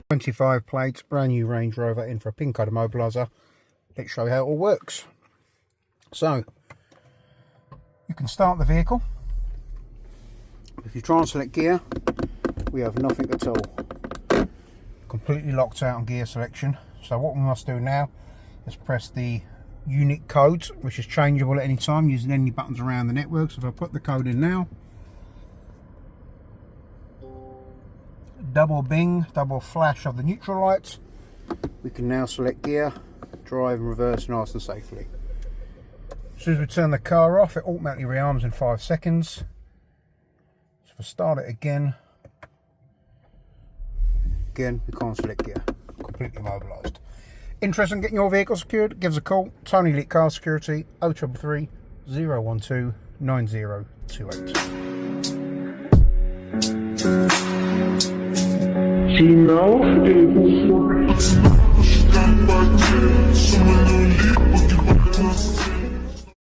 25 plates, brand new Range Rover in for a pin code immobiliser. Let's show you how it all works. So, you can start the vehicle. If you try and select gear, we have nothing at all. Completely locked out on gear selection. So what we must do now is press the unique codes, which is changeable at any time using any buttons around the network. So if I put the code in now, double bing, double flash of the neutral lights, we can now select gear, drive and reverse nice and safely. As soon as we turn the car off, it automatically rearms in 5 seconds. So if I start it again, we can't select gear, completely immobilised. Interested in getting your vehicle secured? Give us a call. Tony Elite Car Security, 0333 012 9028. Final